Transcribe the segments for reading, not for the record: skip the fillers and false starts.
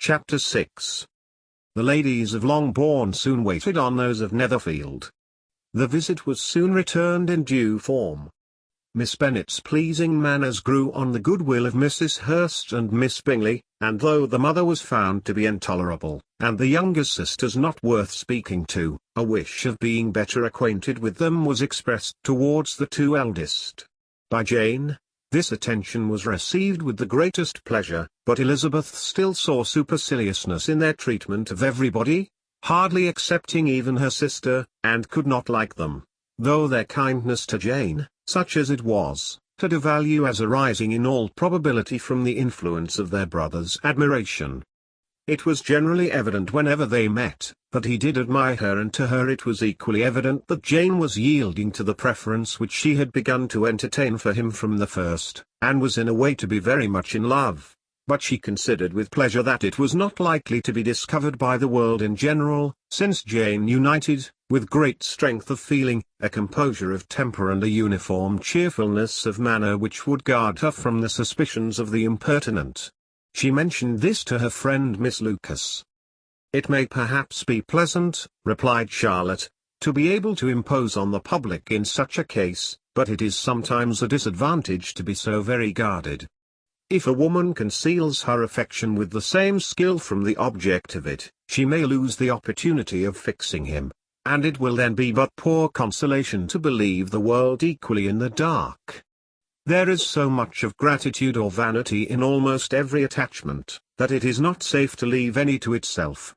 Chapter 6. The ladies of Longbourn soon waited on those of Netherfield. The visit was soon returned in due form. Miss Bennet's pleasing manners grew on the goodwill of Mrs. Hurst and Miss Bingley, and though the mother was found to be intolerable, and the younger sisters not worth speaking to, a wish of being better acquainted with them was expressed towards the two eldest. By Jane, this attention was received with the greatest pleasure, but Elizabeth still saw superciliousness in their treatment of everybody, hardly excepting even her sister, and could not like them, though their kindness to Jane, such as it was, had a value as arising in all probability from the influence of their brother's admiration. It was generally evident whenever they met, that he did admire her, and to her it was equally evident that Jane was yielding to the preference which she had begun to entertain for him from the first, and was in a way to be very much in love, but she considered with pleasure that it was not likely to be discovered by the world in general, since Jane united, with great strength of feeling, a composure of temper and a uniform cheerfulness of manner which would guard her from the suspicions of the impertinent. She mentioned this to her friend Miss Lucas. "It may perhaps be pleasant," replied Charlotte, "to be able to impose on the public in such a case, but it is sometimes a disadvantage to be so very guarded. If a woman conceals her affection with the same skill from the object of it, she may lose the opportunity of fixing him, and it will then be but poor consolation to believe the world equally in the dark. There is so much of gratitude or vanity in almost every attachment, that it is not safe to leave any to itself.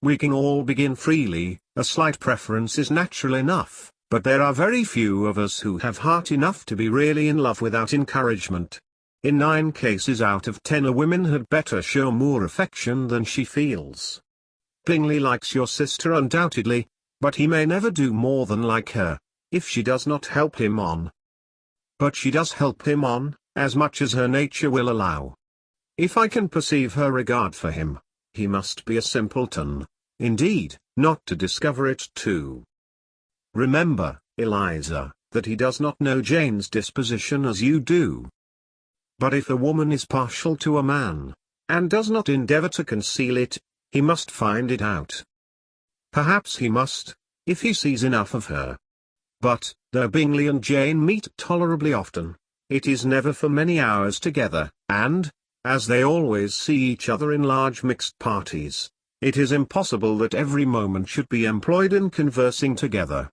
We can all begin freely, a slight preference is natural enough, but there are very few of us who have heart enough to be really in love without encouragement. In 9 cases out of 10 a woman had better show more affection than she feels. Bingley likes your sister undoubtedly, but he may never do more than like her, if she does not help him on. But she does help him on, as much as her nature will allow. If I can perceive her regard for him, he must be a simpleton, indeed, not to discover it too. Remember, Eliza, that he does not know Jane's disposition as you do. But if a woman is partial to a man, and does not endeavor to conceal it, he must find it out. Perhaps he must, if he sees enough of her. But, though Bingley and Jane meet tolerably often, it is never for many hours together, and, as they always see each other in large mixed parties, it is impossible that every moment should be employed in conversing together.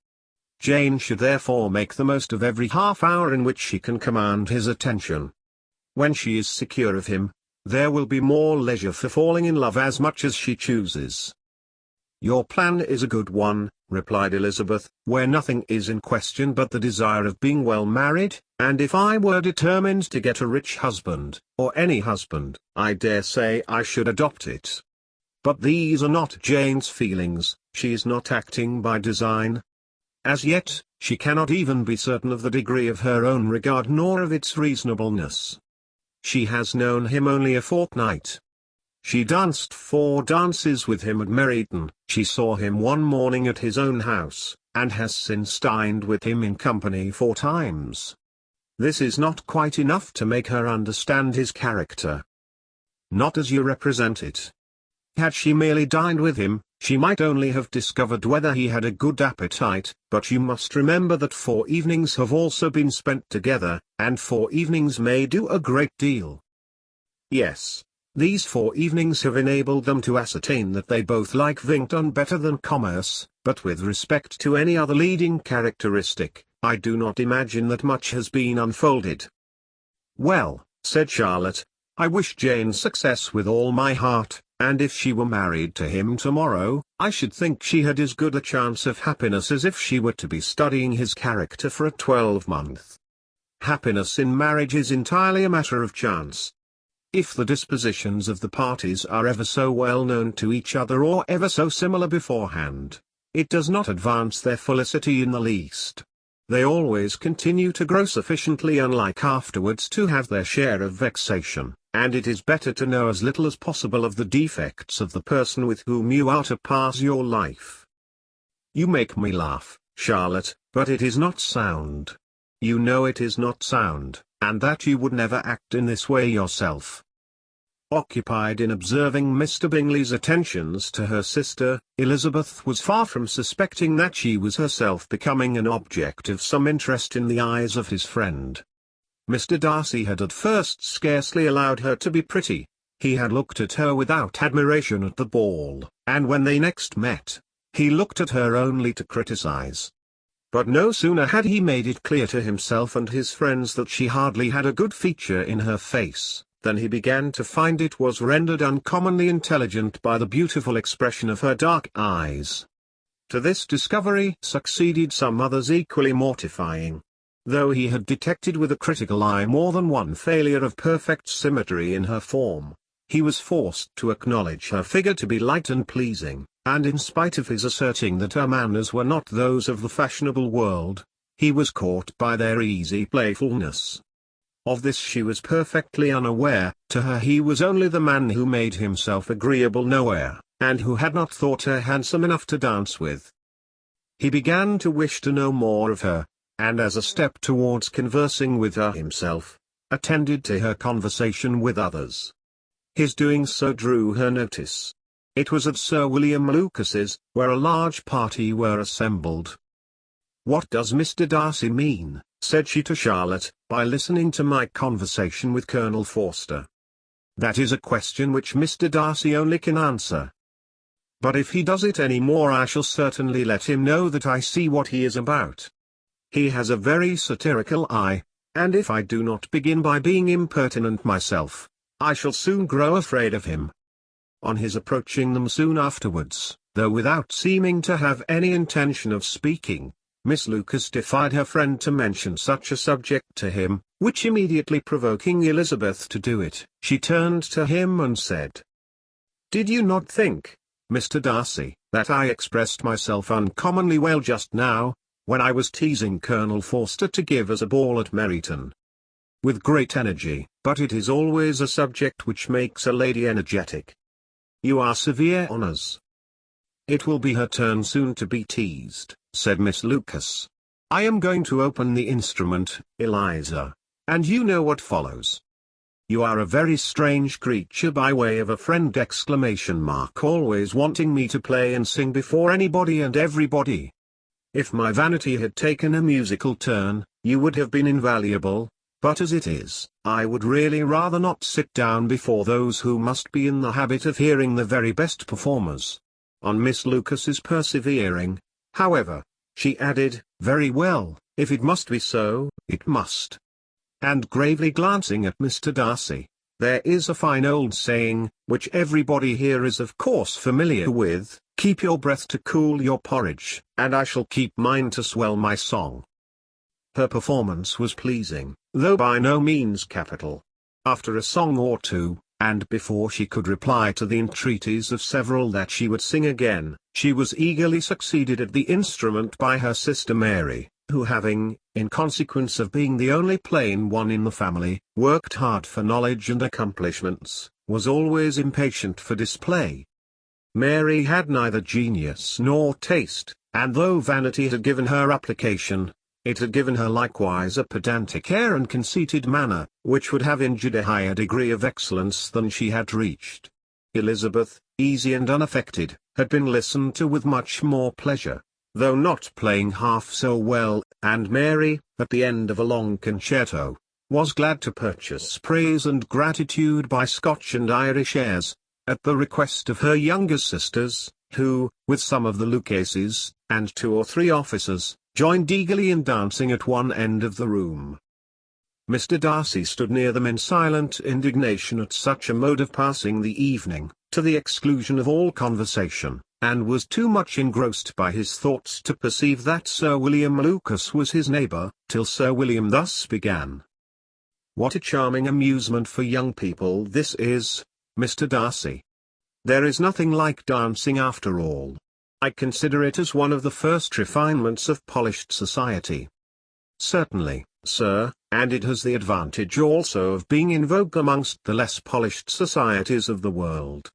Jane should therefore make the most of every half-hour in which she can command his attention. When she is secure of him, there will be more leisure for falling in love as much as she chooses. "Your plan is a good one," replied Elizabeth, "where nothing is in question but the desire of being well married, and if I were determined to get a rich husband, or any husband, I dare say I should adopt it. But these are not Jane's feelings, she is not acting by design. As yet, she cannot even be certain of the degree of her own regard nor of its reasonableness. She has known him only a fortnight. She danced 4 dances with him at Meryton, she saw him one morning at his own house, and has since dined with him in company 4 times. This is not quite enough to make her understand his character. Not as you represent it. Had she merely dined with him, she might only have discovered whether he had a good appetite, but you must remember that 4 evenings have also been spent together, and 4 evenings may do a great deal. Yes. These 4 evenings have enabled them to ascertain that they both like Vington better than commerce, but with respect to any other leading characteristic, I do not imagine that much has been unfolded. "Well," said Charlotte, "I wish Jane success with all my heart, and if she were married to him tomorrow, I should think she had as good a chance of happiness as if she were to be studying his character for a 12-month. Happiness in marriage is entirely a matter of chance. If the dispositions of the parties are ever so well known to each other or ever so similar beforehand, it does not advance their felicity in the least. They always continue to grow sufficiently unlike afterwards to have their share of vexation, and it is better to know as little as possible of the defects of the person with whom you are to pass your life." "You make me laugh, Charlotte, but it is not sound. You know it is not sound, and that you would never act in this way yourself." Occupied in observing Mr. Bingley's attentions to her sister, Elizabeth was far from suspecting that she was herself becoming an object of some interest in the eyes of his friend. Mr. Darcy had at first scarcely allowed her to be pretty. He had looked at her without admiration at the ball, and when they next met, he looked at her only to criticize. But no sooner had he made it clear to himself and his friends that she hardly had a good feature in her face, than he began to find it was rendered uncommonly intelligent by the beautiful expression of her dark eyes. To this discovery succeeded some others equally mortifying. Though he had detected with a critical eye more than one failure of perfect symmetry in her form, he was forced to acknowledge her figure to be light and pleasing, and in spite of his asserting that her manners were not those of the fashionable world, he was caught by their easy playfulness. Of this she was perfectly unaware. To her he was only the man who made himself agreeable nowhere, and who had not thought her handsome enough to dance with. He began to wish to know more of her, and as a step towards conversing with her himself, attended to her conversation with others. His doing so drew her notice. It was at Sir William Lucas's, where a large party were assembled. "What does Mr. Darcy mean," said she to Charlotte, "by listening to my conversation with Colonel Forster? That is a question which Mr. Darcy only can answer. But if he does it any more I shall certainly let him know that I see what he is about. He has a very satirical eye, and if I do not begin by being impertinent myself, I shall soon grow afraid of him." On his approaching them soon afterwards, though without seeming to have any intention of speaking, Miss Lucas defied her friend to mention such a subject to him, which immediately provoking Elizabeth to do it, she turned to him and said, "Did you not think, Mr. Darcy, that I expressed myself uncommonly well just now, when I was teasing Colonel Forster to give us a ball at Meryton?" "With great energy, but it is always a subject which makes a lady energetic. You are severe on us." "It will be her turn soon to be teased," said Miss Lucas. "I am going to open the instrument, Eliza, and you know what follows." "You are a very strange creature by way of a friend! Always wanting me to play and sing before anybody and everybody. If my vanity had taken a musical turn, you would have been invaluable, but as it is, I would really rather not sit down before those who must be in the habit of hearing the very best performers." On Miss Lucas's persevering, however, she added, "Very well, if it must be so, it must." And gravely glancing at Mr. Darcy, "There is a fine old saying, which everybody here is of course familiar with, 'Keep your breath to cool your porridge,' and I shall keep mine to swell my song." Her performance was pleasing, though by no means capital. After a song or two, and before she could reply to the entreaties of several that she would sing again, she was eagerly succeeded at the instrument by her sister Mary, who having, in consequence of being the only plain one in the family, worked hard for knowledge and accomplishments, was always impatient for display. Mary had neither genius nor taste, and though vanity had given her application, it had given her likewise a pedantic air and conceited manner, which would have injured a higher degree of excellence than she had reached. Elizabeth, easy and unaffected, had been listened to with much more pleasure, though not playing half so well, and Mary, at the end of a long concerto, was glad to purchase praise and gratitude by Scotch and Irish airs, at the request of her younger sisters, who, with some of the Lucases, and 2 or 3 officers, joined eagerly in dancing at one end of the room. Mr. Darcy stood near them in silent indignation at such a mode of passing the evening, to the exclusion of all conversation, and was too much engrossed by his thoughts to perceive that Sir William Lucas was his neighbour, till Sir William thus began. "What a charming amusement for young people this is, Mr. Darcy. There is nothing like dancing after all. I consider it as one of the first refinements of polished society." "Certainly, sir, and it has the advantage also of being in vogue amongst the less polished societies of the world.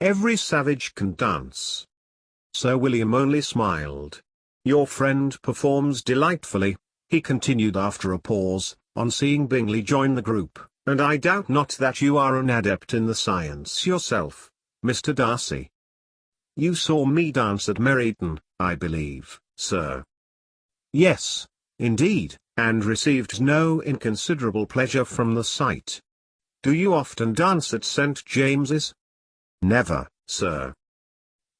Every savage can dance." Sir William only smiled. "Your friend performs delightfully," he continued after a pause, on seeing Bingley join the group, and I doubt not that you are an adept in the science yourself, Mr. Darcy. You saw me dance at Meriden, I believe, sir. Yes, indeed, and received no inconsiderable pleasure from the sight. Do you often dance at St. James's? Never, sir.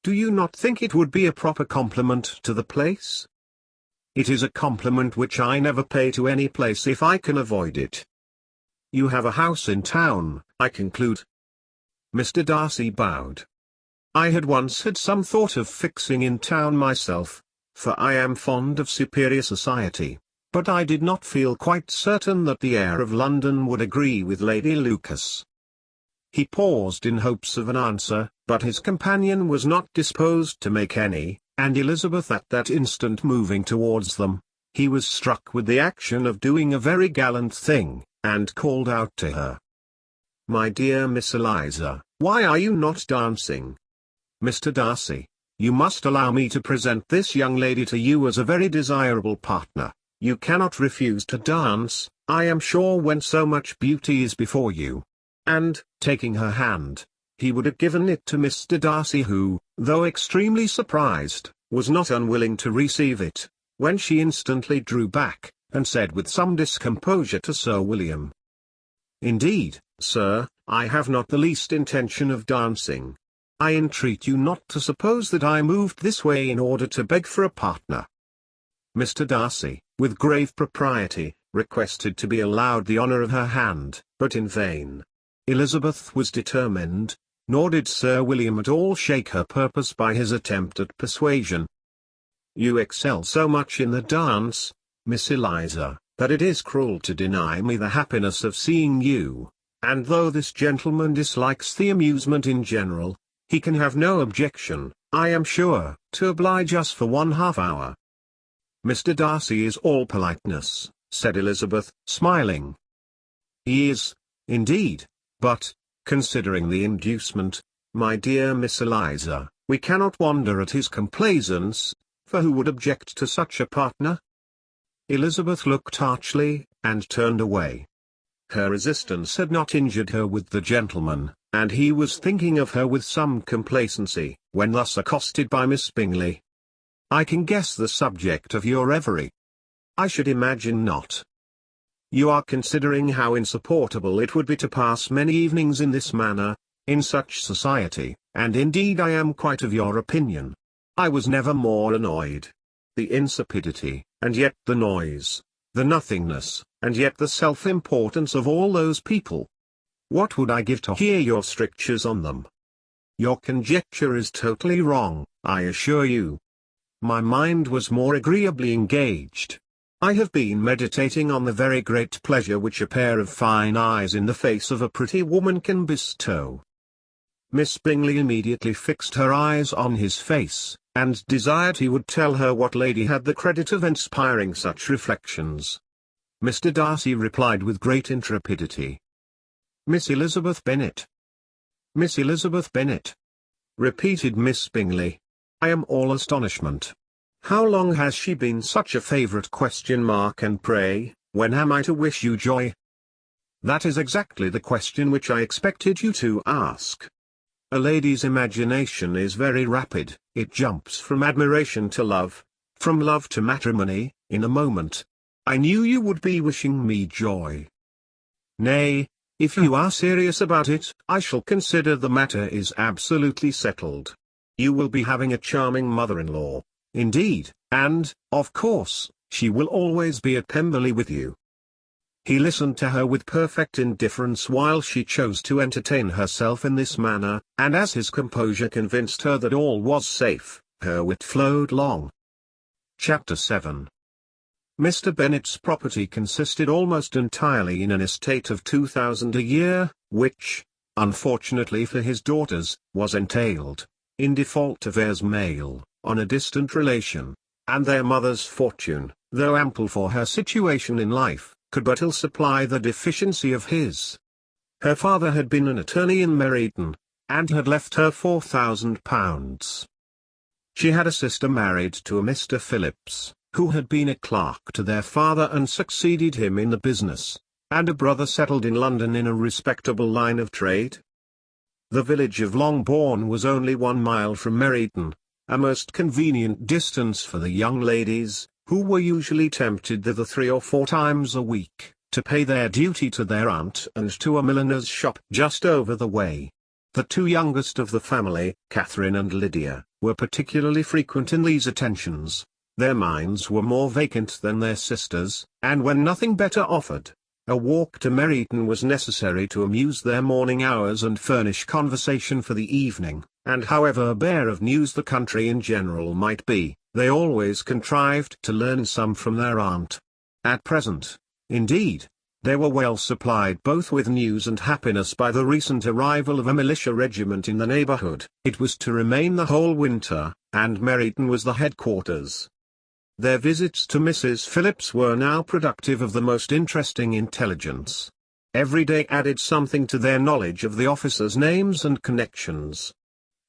Do you not think it would be a proper compliment to the place? It is a compliment which I never pay to any place if I can avoid it. You have a house in town, I conclude. Mr. Darcy bowed. I had once had some thought of fixing in town myself, for I am fond of superior society, but I did not feel quite certain that the air of London would agree with Lady Lucas. He paused in hopes of an answer, but his companion was not disposed to make any, and Elizabeth at that instant moving towards them, he was struck with the action of doing a very gallant thing, and called out to her. My dear Miss Eliza, why are you not dancing? Mr. Darcy, you must allow me to present this young lady to you as a very desirable partner. You cannot refuse to dance, I am sure, when so much beauty is before you. And, taking her hand, he would have given it to Mr. Darcy, who, though extremely surprised, was not unwilling to receive it, when she instantly drew back, and said with some discomposure to Sir William. Indeed, sir, I have not the least intention of dancing. I entreat you not to suppose that I moved this way in order to beg for a partner. Mr. Darcy, with grave propriety, requested to be allowed the honour of her hand, but in vain. Elizabeth was determined, nor did Sir William at all shake her purpose by his attempt at persuasion. You excel so much in the dance, Miss Eliza, that it is cruel to deny me the happiness of seeing you, and though this gentleman dislikes the amusement in general, he can have no objection, I am sure, to oblige us for 1/2 hour. Mr. Darcy is all politeness, said Elizabeth, smiling. He is, indeed, but, considering the inducement, my dear Miss Eliza, we cannot wonder at his complaisance, for who would object to such a partner? Elizabeth looked archly, and turned away. Her resistance had not injured her with the gentleman, and he was thinking of her with some complacency, when thus accosted by Miss Bingley. I can guess the subject of your reverie. I should imagine not. You are considering how insupportable it would be to pass many evenings in this manner, in such society, and indeed I am quite of your opinion. I was never more annoyed. The insipidity, and yet the noise, the nothingness, and yet the self-importance of all those people. What would I give to hear your strictures on them? Your conjecture is totally wrong, I assure you. My mind was more agreeably engaged. I have been meditating on the very great pleasure which a pair of fine eyes in the face of a pretty woman can bestow. Miss Bingley immediately fixed her eyes on his face, and desired he would tell her what lady had the credit of inspiring such reflections. Mr. Darcy replied with great intrepidity. Miss Elizabeth Bennet. Miss Elizabeth Bennet, repeated Miss Bingley. I am all astonishment. How long has she been such a favourite ? And pray, when am I to wish you joy? That is exactly the question which I expected you to ask. A lady's imagination is very rapid, it jumps from admiration to love, from love to matrimony, in a moment. I knew you would be wishing me joy. Nay, if you are serious about it, I shall consider the matter is absolutely settled. You will be having a charming mother-in-law, indeed, and, of course, she will always be at Pemberley with you. He listened to her with perfect indifference while she chose to entertain herself in this manner, and as his composure convinced her that all was safe, her wit flowed long. Chapter 7. Mr. Bennet's property consisted almost entirely in an estate of 2,000 a year, which, unfortunately for his daughters, was entailed, in default of heirs male, on a distant relation, and their mother's fortune, though ample for her situation in life, could but ill supply the deficiency of his. Her father had been an attorney in Meriden, and had left her £4,000. She had a sister married to a Mr. Phillips, who had been a clerk to their father and succeeded him in the business, and a brother settled in London in a respectable line of trade. The village of Longbourn was only 1 mile from Meryton, a most convenient distance for the young ladies, who were usually tempted thither 3 or 4 times a week, to pay their duty to their aunt and to a milliner's shop just over the way. The 2 youngest of the family, Catherine and Lydia, were particularly frequent in these attentions. Their minds were more vacant than their sisters', and when nothing better offered, a walk to Meryton was necessary to amuse their morning hours and furnish conversation for the evening, and however bare of news the country in general might be, they always contrived to learn some from their aunt. At present, indeed, they were well supplied both with news and happiness by the recent arrival of a militia regiment in the neighbourhood. It was to remain the whole winter, and Meryton was the headquarters. Their visits to Mrs. Phillips were now productive of the most interesting intelligence. Every day added something to their knowledge of the officers' names and connections.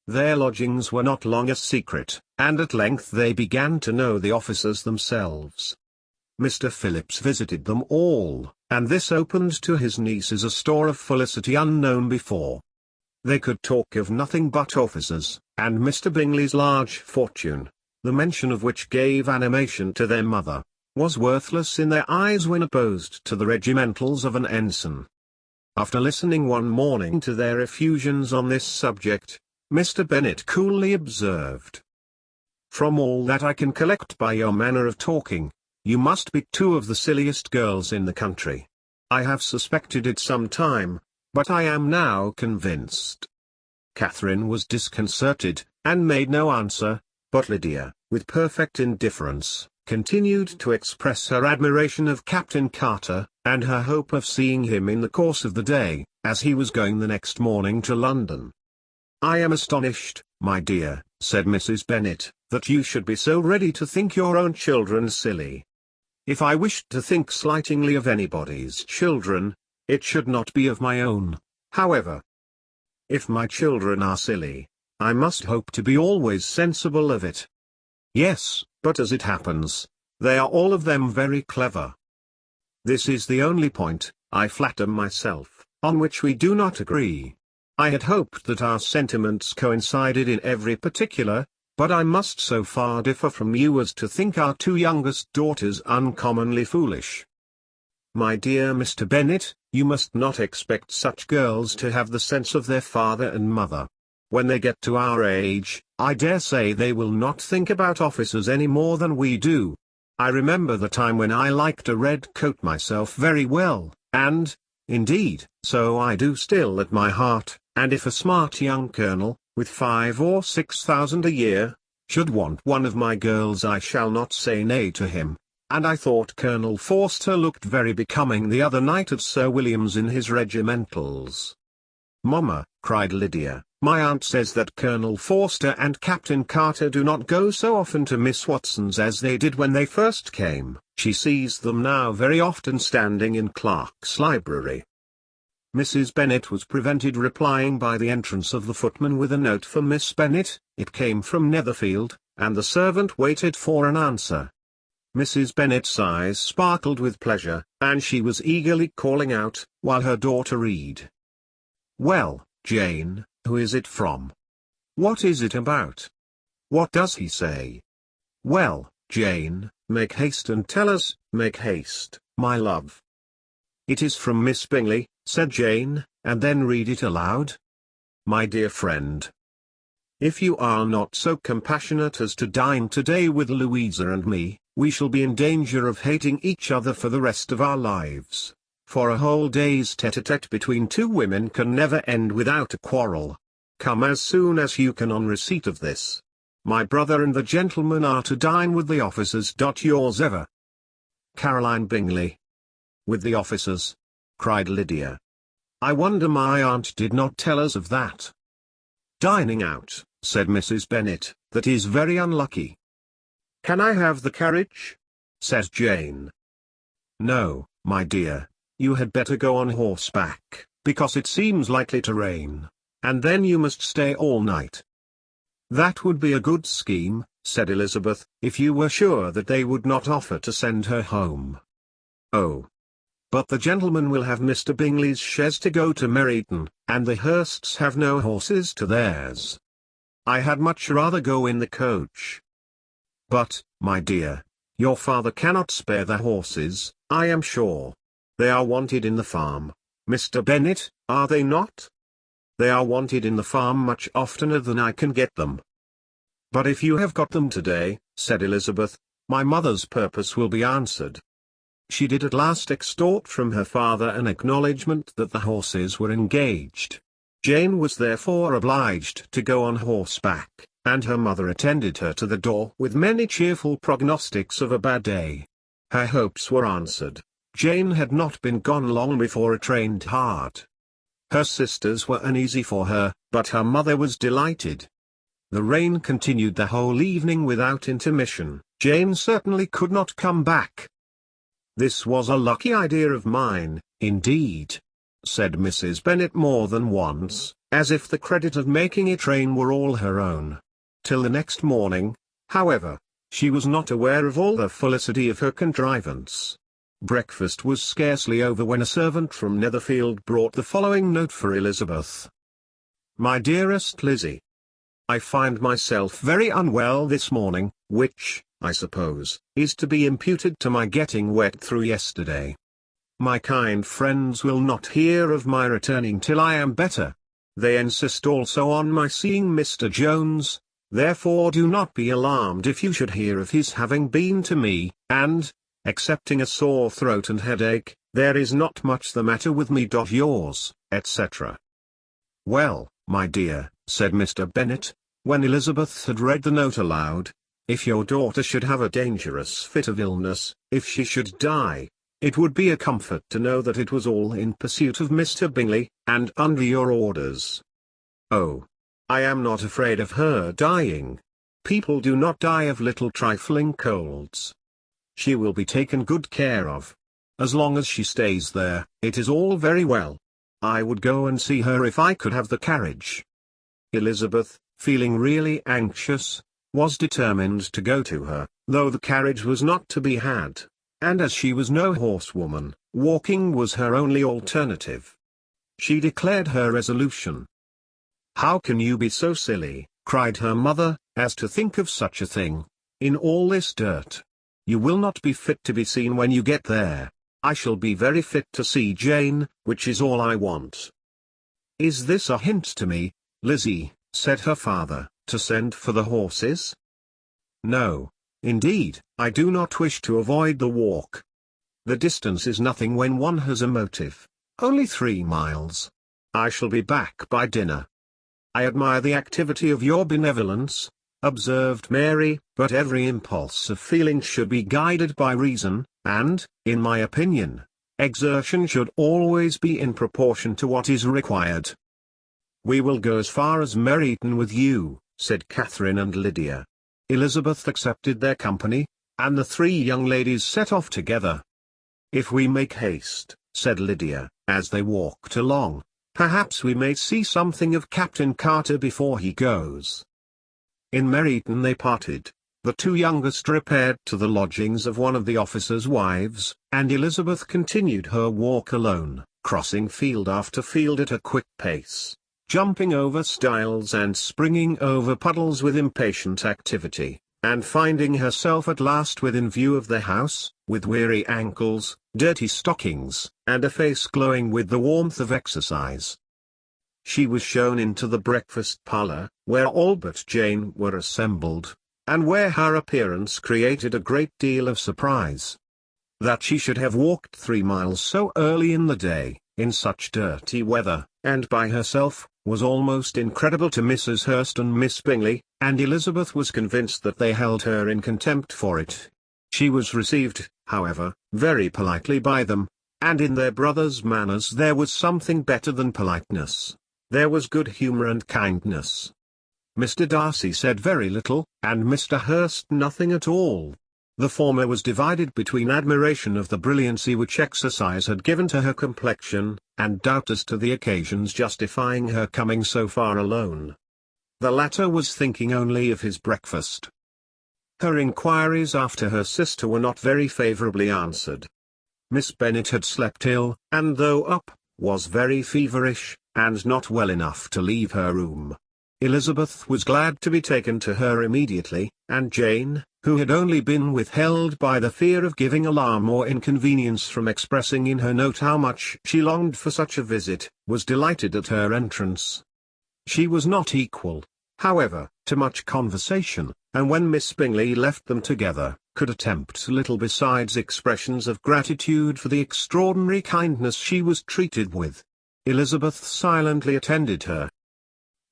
Their lodgings were not long a secret, and at length they began to know the officers themselves. Mr. Phillips visited them all, and this opened to his nieces a store of felicity unknown before. They could talk of nothing but officers, and Mr. Bingley's large fortune, the mention of which gave animation to their mother, was worthless in their eyes when opposed to the regimentals of an ensign. After listening one morning to their effusions on this subject, Mr. Bennet coolly observed, "From all that I can collect by your manner of talking, you must be 2 of the silliest girls in the country. I have suspected it some time, but I am now convinced." Catherine was disconcerted, and made no answer, but Lydia, with perfect indifference, continued to express her admiration of Captain Carter, and her hope of seeing him in the course of the day, as he was going the next morning to London. "I am astonished, my dear," said Mrs. Bennet, "that you should be so ready to think your own children silly. If I wished to think slightingly of anybody's children, it should not be of my own, however. If my children are silly, I must hope to be always sensible of it. Yes, but as it happens, they are all of them very clever. This is the only point, I flatter myself, on which we do not agree. I had hoped that our sentiments coincided in every particular, but I must so far differ from you as to think our 2 youngest daughters uncommonly foolish. My dear Mr. Bennet, you must not expect such girls to have the sense of their father and mother. When they get to our age, I dare say they will not think about officers any more than we do. I remember the time when I liked a red coat myself very well, and, indeed, so I do still at my heart, and if a smart young colonel, with 5 or 6 thousand a year, should want one of my girls I shall not say nay to him, and I thought Colonel Forster looked very becoming the other night at Sir William's in his regimentals." "Mamma," cried Lydia, "my aunt says that Colonel Forster and Captain Carter do not go so often to Miss Watson's as they did when they first came. She sees them now very often standing in Clark's library." Mrs. Bennet was prevented replying by the entrance of the footman with a note for Miss Bennet. It came from Netherfield, and the servant waited for an answer. Mrs. Bennet's eyes sparkled with pleasure, and she was eagerly calling out, while her daughter read. "Well, Jane, who is it from? What is it about? What does he say? Well, Jane, make haste and tell us, make haste, my love." "It is from Miss Bingley," said Jane, and then read it aloud. "My dear friend, if you are not so compassionate as to dine today with Louisa and me, we shall be in danger of hating each other for the rest of our lives, for a whole day's tete-a-tete between 2 women can never end without a quarrel. Come as soon as you can on receipt of this. My brother and the gentleman are to dine with the officers. Yours ever, Caroline Bingley." "With the officers?" cried Lydia. "I wonder my aunt did not tell us of that." "Dining out," said Mrs. Bennet, "that is very unlucky." "Can I have the carriage?" said Jane. "No, my dear, you had better go on horseback, because it seems likely to rain, and then you must stay all night." "That would be a good scheme," said Elizabeth, "if you were sure that they would not offer to send her home." "Oh, but the gentlemen will have Mr. Bingley's chaise to go to Meryton, and the Hursts have no horses to theirs. I had much rather go in the coach. But, my dear, your father cannot spare the horses, I am sure. They are wanted in the farm, Mr. Bennet, are they not? They are wanted in the farm much oftener than I can get them. But if you have got them today, said Elizabeth, my mother's purpose will be answered. She did at last extort from her father an acknowledgment that the horses were engaged. Jane was therefore obliged to go on horseback, and her mother attended her to the door with many cheerful prognostics of a bad day. Her hopes were answered. Jane had not been gone long before it rained hard. Her sisters were uneasy for her, but her mother was delighted. The rain continued the whole evening without intermission. Jane certainly could not come back. This was a lucky idea of mine, indeed, said Mrs. Bennet more than once, as if the credit of making it rain were all her own. Till the next morning, however, she was not aware of all the felicity of her contrivance. Breakfast was scarcely over when a servant from Netherfield brought the following note for Elizabeth. My dearest Lizzie, I find myself very unwell this morning, which, I suppose, is to be imputed to my getting wet through yesterday. My kind friends will not hear of my returning till I am better. They insist also on my seeing Mr. Jones, therefore do not be alarmed if you should hear of his having been to me, and, excepting a sore throat and headache, there is not much the matter with me. Yours, etc. Well, my dear, said Mr. Bennet, when Elizabeth had read the note aloud, if your daughter should have a dangerous fit of illness, if she should die, it would be a comfort to know that it was all in pursuit of Mr. Bingley, and under your orders. Oh, I am not afraid of her dying. People do not die of little trifling colds. She will be taken good care of. As long as she stays there, it is all very well. I would go and see her if I could have the carriage. Elizabeth, feeling really anxious, was determined to go to her, though the carriage was not to be had, and as she was no horsewoman, walking was her only alternative. She declared her resolution. How can you be so silly, cried her mother, as to think of such a thing, in all this dirt? You will not be fit to be seen when you get there. I shall be very fit to see Jane, which is all I want. Is this a hint to me, Lizzie, said her father, to send for the horses? No, indeed, I do not wish to avoid the walk. The distance is nothing when one has a motive, only 3 miles. I shall be back by dinner. I admire the activity of your benevolence, observed Mary, but every impulse of feeling should be guided by reason, and, in my opinion, exertion should always be in proportion to what is required. We will go as far as Meryton with you, said Catherine and Lydia. Elizabeth accepted their company, and the 3 young ladies set off together. If we make haste, said Lydia, as they walked along, perhaps we may see something of Captain Carter before he goes. In Meryton they parted. The 2 youngest repaired to the lodgings of one of the officers' wives, and Elizabeth continued her walk alone, crossing field after field at a quick pace, jumping over stiles and springing over puddles with impatient activity, and finding herself at last within view of the house, with weary ankles, dirty stockings, and a face glowing with the warmth of exercise. She was shown into the breakfast parlour, where all but Jane were assembled, and where her appearance created a great deal of surprise. That she should have walked 3 miles so early in the day, in such dirty weather, and by herself, was almost incredible to Mrs. Hurst and Miss Bingley, and Elizabeth was convinced that they held her in contempt for it. She was received, however, very politely by them, and in their brother's manners there was something better than politeness. There was good humour and kindness. Mr. Darcy said very little, and Mr. Hurst nothing at all. The former was divided between admiration of the brilliancy which exercise had given to her complexion, and doubt as to the occasions justifying her coming so far alone. The latter was thinking only of his breakfast. Her inquiries after her sister were not very favourably answered. Miss Bennet had slept ill, and though up, was very feverish, and not well enough to leave her room. Elizabeth was glad to be taken to her immediately, and Jane, who had only been withheld by the fear of giving alarm or inconvenience from expressing in her note how much she longed for such a visit, was delighted at her entrance. She was not equal, however, to much conversation, and when Miss Bingley left them together, could attempt little besides expressions of gratitude for the extraordinary kindness she was treated with. Elizabeth silently attended her.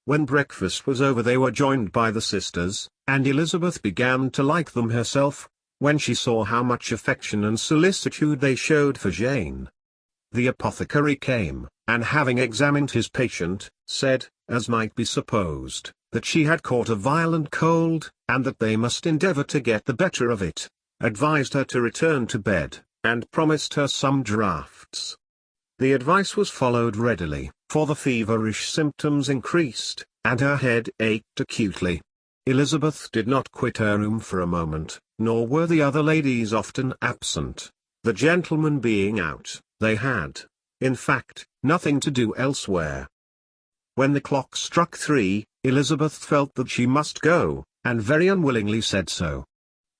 When breakfast was over they were joined by the sisters, and Elizabeth began to like them herself, when she saw how much affection and solicitude they showed for Jane. The apothecary came, and having examined his patient, said, as might be supposed, that she had caught a violent cold, and that they must endeavour to get the better of it, advised her to return to bed, and promised her some draughts. The advice was followed readily, for the feverish symptoms increased, and her head ached acutely. Elizabeth did not quit her room for a moment, nor were the other ladies often absent. The gentlemen being out, they had, in fact, nothing to do elsewhere. When the clock struck 3, Elizabeth felt that she must go, and very unwillingly said so.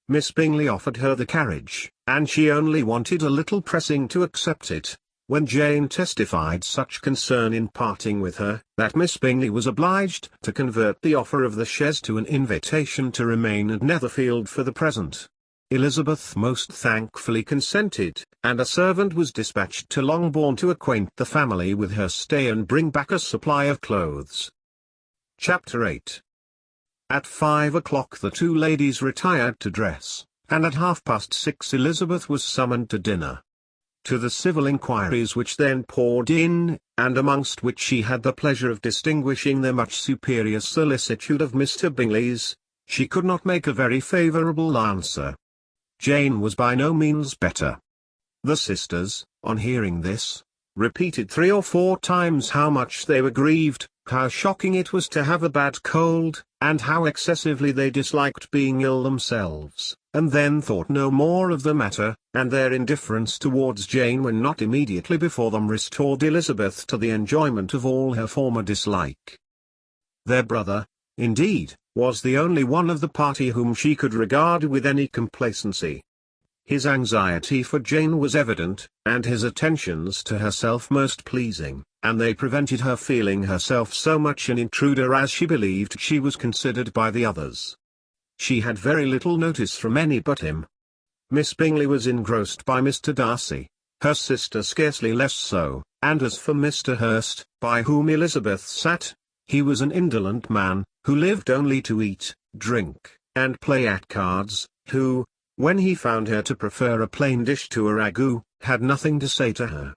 Miss Bingley offered her the carriage, and she only wanted a little pressing to accept it, when Jane testified such concern in parting with her, that Miss Bingley was obliged to convert the offer of the chaise to an invitation to remain at Netherfield for the present. Elizabeth most thankfully consented, and a servant was dispatched to Longbourn to acquaint the family with her stay and bring back a supply of clothes. Chapter 8. At 5 o'clock the two ladies retired to dress, and at 6:30 Elizabeth was summoned to dinner. To the civil inquiries which then poured in, and amongst which she had the pleasure of distinguishing the much superior solicitude of Mr. Bingley's, she could not make a very favourable answer. Jane was by no means better. The sisters, on hearing this, repeated 3 or 4 times how much they were grieved, how shocking it was to have a bad cold, and how excessively they disliked being ill themselves, and then thought no more of the matter, and their indifference towards Jane when not immediately before them restored Elizabeth to the enjoyment of all her former dislike. Their brother, indeed, was the only one of the party whom she could regard with any complacency. His anxiety for Jane was evident, and his attentions to herself most pleasing, and they prevented her feeling herself so much an intruder as she believed she was considered by the others. She had very little notice from any but him. Miss Bingley was engrossed by Mr. Darcy, her sister scarcely less so, and as for Mr. Hurst, by whom Elizabeth sat, he was an indolent man, who lived only to eat, drink, and play at cards, who, when he found her to prefer a plain dish to a ragout, had nothing to say to her.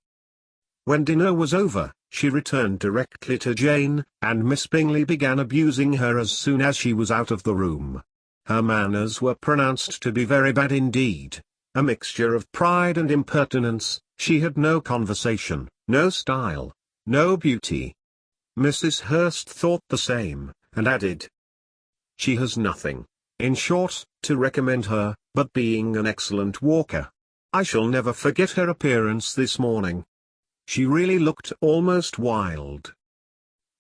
When dinner was over, she returned directly to Jane, and Miss Bingley began abusing her as soon as she was out of the room. Her manners were pronounced to be very bad indeed, a mixture of pride and impertinence. She had no conversation, no style, no beauty. Mrs. Hurst thought the same, and added, "She has nothing, in short, to recommend her, but being an excellent walker. I shall never forget her appearance this morning. She really looked almost wild."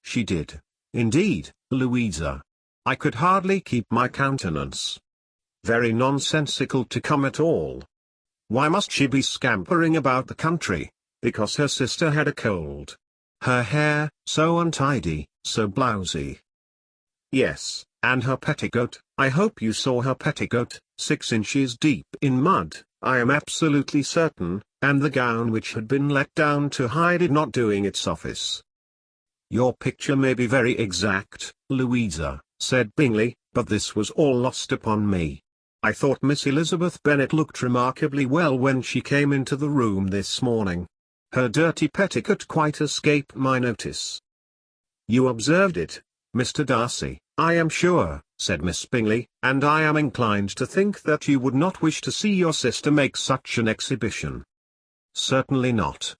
"She did, indeed, Louisa. I could hardly keep my countenance. Very nonsensical to come at all. Why must she be scampering about the country, because her sister had a cold? Her hair, so untidy, so blousy. Yes, and her petticoat, I hope you saw her petticoat, 6 inches deep in mud, I am absolutely certain, and the gown which had been let down to hide it not doing its office." "Your picture may be very exact, Louisa," said Bingley, "but this was all lost upon me. I thought Miss Elizabeth Bennet looked remarkably well when she came into the room this morning. Her dirty petticoat quite escaped my notice." "You observed it, Mr. Darcy, I am sure," said Miss Bingley, "and I am inclined to think that you would not wish to see your sister make such an exhibition." "Certainly not.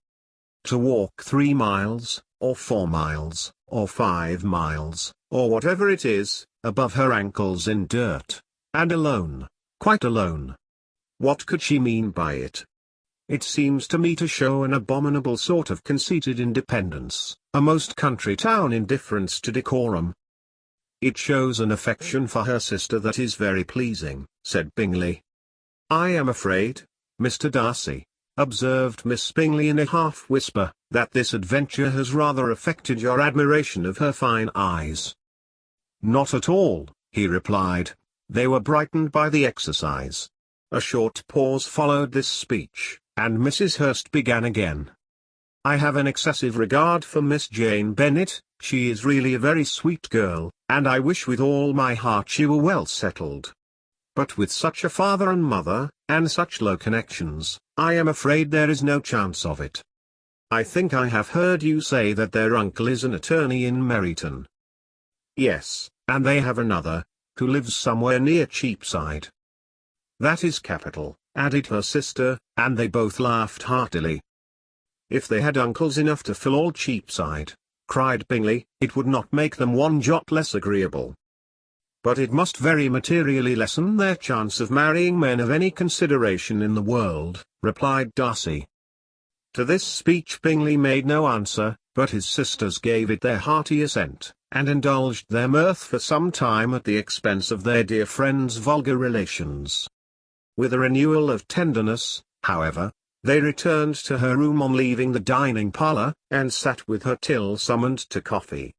To walk 3 miles, or 4 miles, or 5 miles, or whatever it is, above her ankles in dirt, and alone, quite alone. What could she mean by it? It seems to me to show an abominable sort of conceited independence, a most country town indifference to decorum. It shows an affection for her sister that is very pleasing, said Bingley. I am afraid, Mr. Darcy, observed Miss Bingley in a half-whisper, that this adventure has rather affected your admiration of her fine eyes. Not at all, he replied. They were brightened by the exercise. A short pause followed this speech, and Mrs. Hurst began again. I have an excessive regard for Miss Jane Bennet. She is really a very sweet girl, and I wish with all my heart she were well settled. But with such a father and mother, and such low connections, I am afraid there is no chance of it. I think I have heard you say that their uncle is an attorney in Meryton. Yes, and they have another, who lives somewhere near Cheapside. That is capital, added her sister, and they both laughed heartily. If they had uncles enough to fill all Cheapside, cried Bingley, it would not make them one jot less agreeable. But it must very materially lessen their chance of marrying men of any consideration in the world, replied Darcy. To this speech Bingley made no answer, but his sisters gave it their hearty assent, and indulged their mirth for some time at the expense of their dear friend's vulgar relations. With a renewal of tenderness, however, they returned to her room on leaving the dining parlour, and sat with her till summoned to coffee.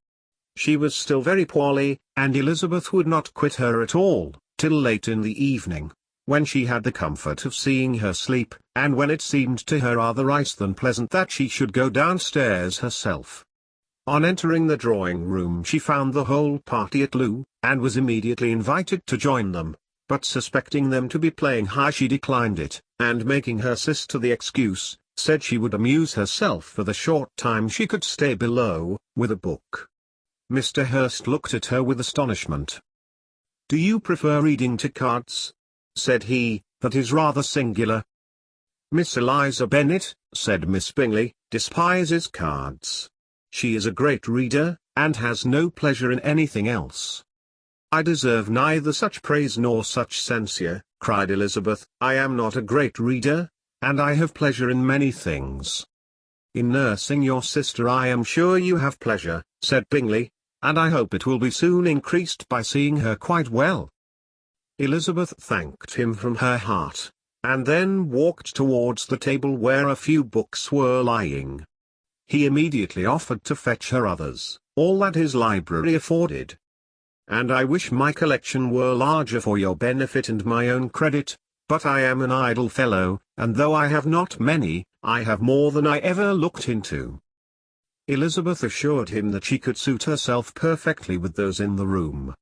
She was still very poorly, and Elizabeth would not quit her at all, till late in the evening, when she had the comfort of seeing her sleep, and when it seemed to her rather nice than pleasant that she should go downstairs herself. On entering the drawing-room she found the whole party at loo, and was immediately invited to join them, but suspecting them to be playing high she declined it, and making her sister the excuse, said she would amuse herself for the short time she could stay below, with a book. Mr. Hurst looked at her with astonishment. "Do you prefer reading to cards?" said he. "That is rather singular." "Miss Eliza Bennet," said Miss Bingley, "despises cards. She is a great reader, and has no pleasure in anything else." "I deserve neither such praise nor such censure," cried Elizabeth. "I am not a great reader, and I have pleasure in many things." "In nursing your sister I am sure you have pleasure," said Bingley, "and I hope it will be soon increased by seeing her quite well." Elizabeth thanked him from her heart, and then walked towards the table where a few books were lying. He immediately offered to fetch her others, all that his library afforded. "And I wish my collection were larger for your benefit and my own credit, but I am an idle fellow, and though I have not many, I have more than I ever looked into." Elizabeth assured him that she could suit herself perfectly with those in the room.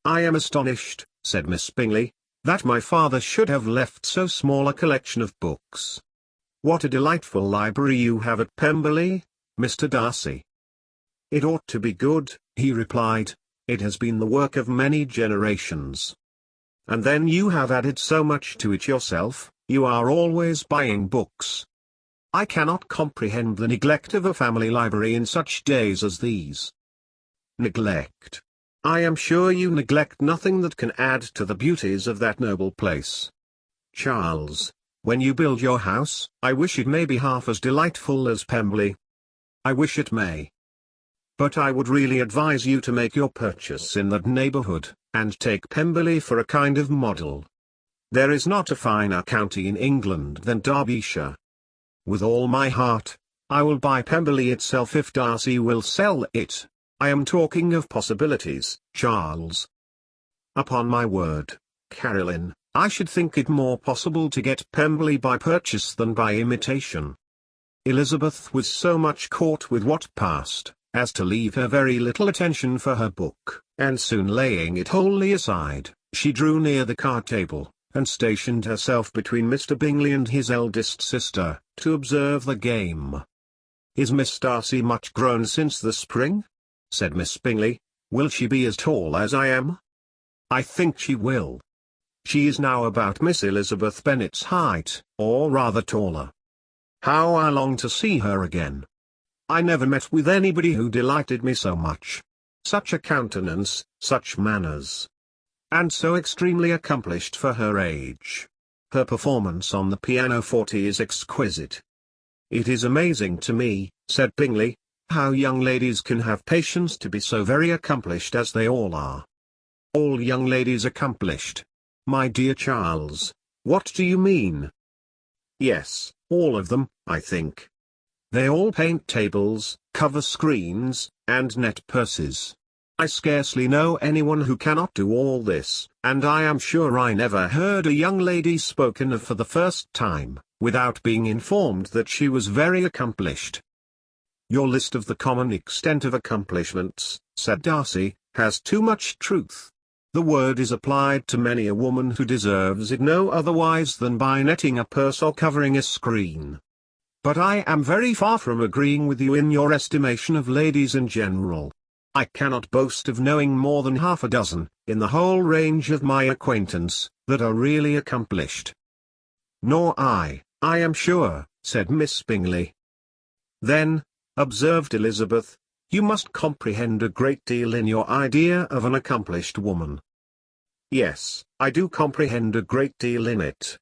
"I am astonished," said Miss Bingley, "that my father should have left so small a collection of books. What a delightful library you have at Pemberley, Mr. Darcy." "It ought to be good," he replied. "It has been the work of many generations. And then you have added so much to it yourself, you are always buying books. I cannot comprehend the neglect of a family library in such days as these." "Neglect? I am sure you neglect nothing that can add to the beauties of that noble place. Charles, when you build your house, I wish it may be half as delightful as Pemberley." "I wish it may. But I would really advise you to make your purchase in that neighbourhood, and take Pemberley for a kind of model. There is not a finer county in England than Derbyshire." "With all my heart, I will buy Pemberley itself if Darcy will sell it. I am talking of possibilities, Charles." "Upon my word, Caroline, I should think it more possible to get Pemberley by purchase than by imitation." Elizabeth was so much caught with what passed, as to leave her very little attention for her book, and soon laying it wholly aside, she drew near the card table, and stationed herself between Mr. Bingley and his eldest sister, to observe the game. "Is Miss Darcy much grown since the spring?" said Miss Bingley. "Will she be as tall as I am?" "I think she will. She is now about Miss Elizabeth Bennet's height, or rather taller. How I long to see her again. I never met with anybody who delighted me so much. Such a countenance, such manners. And so extremely accomplished for her age. Her performance on the pianoforte is exquisite. It is amazing to me, said Bingley, how young ladies can have patience to be so very accomplished as they all are. All young ladies accomplished? My dear Charles, what do you mean? Yes, all of them, I think. They all paint tables, cover screens, and net purses. I scarcely know anyone who cannot do all this, and I am sure I never heard a young lady spoken of for the first time, without being informed that she was very accomplished. Your list of the common extent of accomplishments, said Darcy, has too much truth. The word is applied to many a woman who deserves it no otherwise than by netting a purse or covering a screen. But I am very far from agreeing with you in your estimation of ladies in general. I cannot boast of knowing more than half a dozen, in the whole range of my acquaintance, that are really accomplished. Nor I am sure, said Miss Bingley. Then, observed Elizabeth, you must comprehend a great deal in your idea of an accomplished woman. Yes, I do comprehend a great deal in it.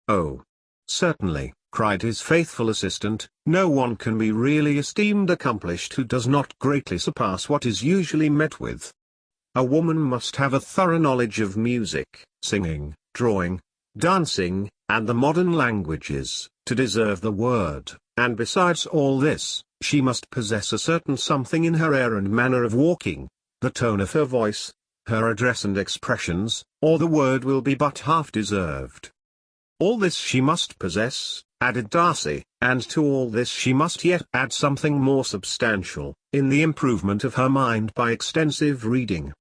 Oh, certainly, cried his faithful assistant, no one can be really esteemed accomplished who does not greatly surpass what is usually met with. A woman must have a thorough knowledge of music, singing, drawing, dancing, and the modern languages, to deserve the word, and besides all this, she must possess a certain something in her air and manner of walking, the tone of her voice, her address and expressions, or the word will be but half deserved. All this she must possess, added Darcy, and to all this she must yet add something more substantial, in the improvement of her mind by extensive reading.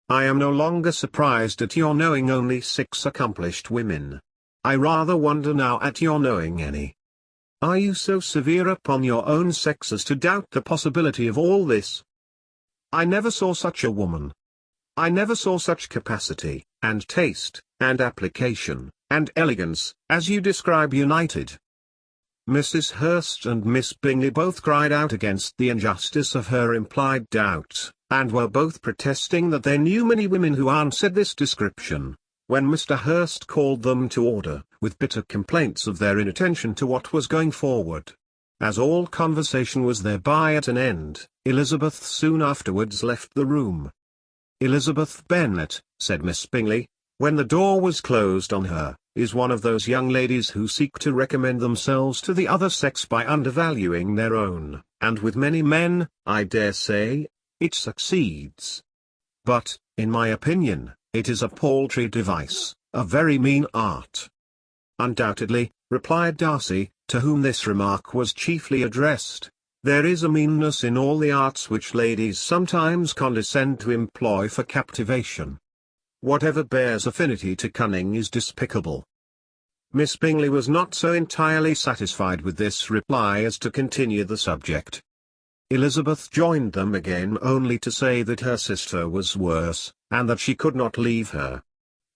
I am no longer surprised at your knowing only 6 accomplished women. I rather wonder now at your knowing any. Are you so severe upon your own sex as to doubt the possibility of all this? I never saw such a woman. I never saw such capacity, and taste, and application, and elegance, as you describe united. Mrs. Hurst and Miss Bingley both cried out against the injustice of her implied doubt, and were both protesting that they knew many women who answered this description, when Mr. Hurst called them to order, with bitter complaints of their inattention to what was going forward. As all conversation was thereby at an end, Elizabeth soon afterwards left the room. Elizabeth Bennet, said Miss Bingley, when the door was closed on her, is one of those young ladies who seek to recommend themselves to the other sex by undervaluing their own, and with many men, I dare say, it succeeds. But, in my opinion, it is a paltry device, a very mean art. Undoubtedly, replied Darcy, to whom this remark was chiefly addressed. There is a meanness in all the arts which ladies sometimes condescend to employ for captivation. Whatever bears affinity to cunning is despicable. Miss Bingley was not so entirely satisfied with this reply as to continue the subject. Elizabeth joined them again only to say that her sister was worse, and that she could not leave her.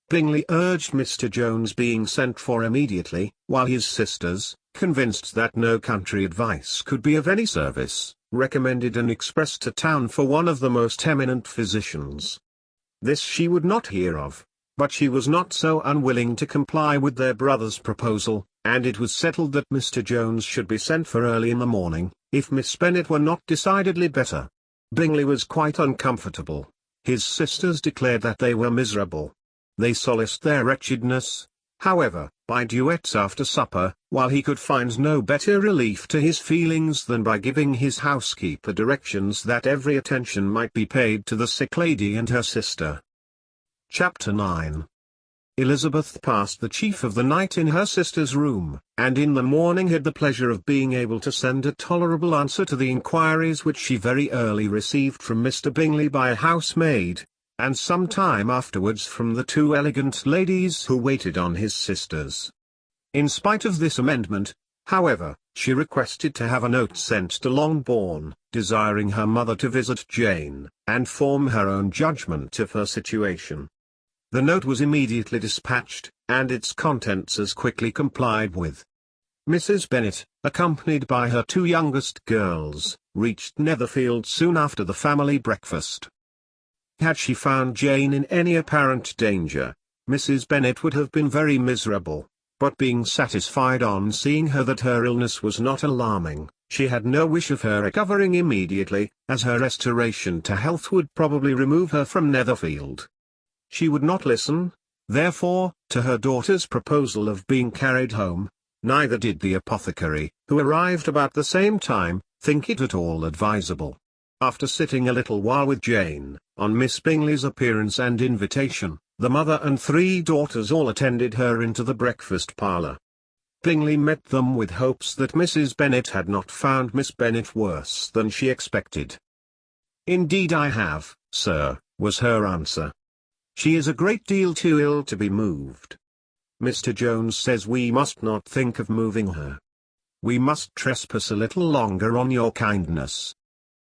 Bingley urged Mr. Jones being sent for immediately, while his sisters, convinced that no country advice could be of any service, recommended an express to town for one of the most eminent physicians. This she would not hear of, but she was not so unwilling to comply with their brother's proposal, and it was settled that Mr. Jones should be sent for early in the morning, if Miss Bennet were not decidedly better. Bingley was quite uncomfortable. His sisters declared that they were miserable. They solaced their wretchedness, however, by duets after supper, while he could find no better relief to his feelings than by giving his housekeeper directions that every attention might be paid to the sick lady and her sister. Chapter 9. Elizabeth passed the chief of the night in her sister's room, and in the morning had the pleasure of being able to send a tolerable answer to the inquiries which she very early received from Mr. Bingley by a housemaid, and some time afterwards from the 2 elegant ladies who waited on his sisters. In spite of this amendment, however, she requested to have a note sent to Longbourn, desiring her mother to visit Jane, and form her own judgment of her situation. The note was immediately dispatched, and its contents as quickly complied with. Mrs. Bennet, accompanied by her 2 youngest girls, reached Netherfield soon after the family breakfast. Had she found Jane in any apparent danger, Mrs. Bennet would have been very miserable, but being satisfied on seeing her that her illness was not alarming, she had no wish of her recovering immediately, as her restoration to health would probably remove her from Netherfield. She would not listen, therefore, to her daughter's proposal of being carried home. Neither did the apothecary, who arrived about the same time, think it at all advisable. After sitting a little while with Jane, on Miss Bingley's appearance and invitation, the mother and 3 daughters all attended her into the breakfast parlour. Bingley met them with hopes that Mrs. Bennet had not found Miss Bennet worse than she expected. "Indeed I have, sir," was her answer. "She is a great deal too ill to be moved. Mr. Jones says we must not think of moving her. We must trespass a little longer on your kindness."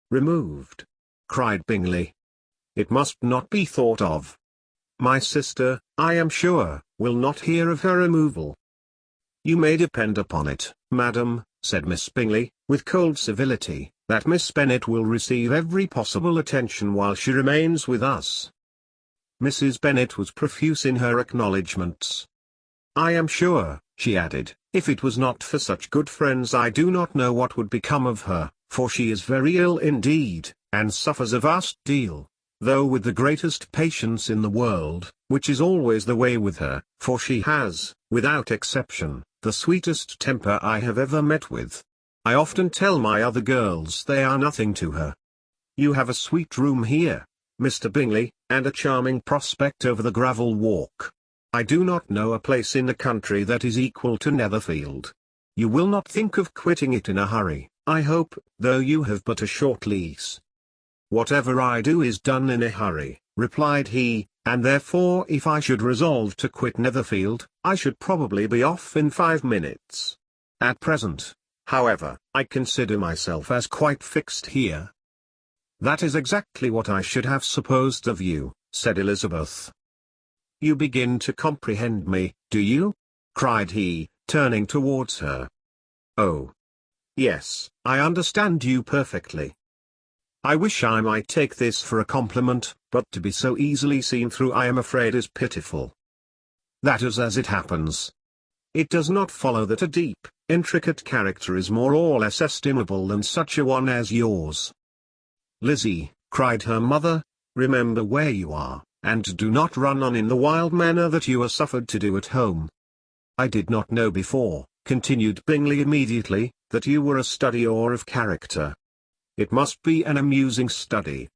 "Removed!" cried Bingley. "It must not be thought of. My sister, I am sure, will not hear of her removal." "You may depend upon it, madam," said Miss Bingley, with cold civility, "that Miss Bennet will receive every possible attention while she remains with us." Mrs. Bennet was profuse in her acknowledgments. "I am sure," she added, "if it was not for such good friends I do not know what would become of her, for she is very ill indeed, and suffers a vast deal, though with the greatest patience in the world, which is always the way with her, for she has, without exception, the sweetest temper I have ever met with. I often tell my other girls they are nothing to her. You have a sweet room here, Mr. Bingley, and a charming prospect over the gravel walk. I do not know a place in the country that is equal to Netherfield. You will not think of quitting it in a hurry, I hope, though you have but a short lease." "Whatever I do is done in a hurry," replied he, "and therefore if I should resolve to quit Netherfield, I should probably be off in 5 minutes. At present, however, I consider myself as quite fixed here." "That is exactly what I should have supposed of you," said Elizabeth. "You begin to comprehend me, do you?" cried he, turning towards her. "Oh, yes, I understand you perfectly. I wish I might take this for a compliment, but to be so easily seen through I am afraid is pitiful. That is as it happens. It does not follow that a deep, intricate character is more or less estimable than such a one as yours." "Lizzie," cried her mother, "remember where you are, and do not run on in the wild manner that you are suffered to do at home. I did not know before," continued Bingley immediately, "that you were a studier of character. It must be an amusing study."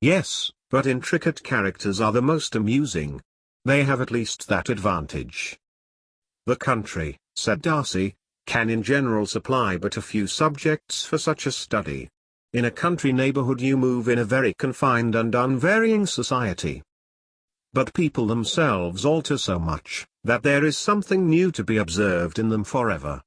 "Yes, but intricate characters are the most amusing. They have at least that advantage." "The country," said Darcy, "can in general supply but a few subjects for such a study. In a country neighbourhood you move in a very confined and unvarying society. But people themselves alter so much, that there is something new to be observed in them forever."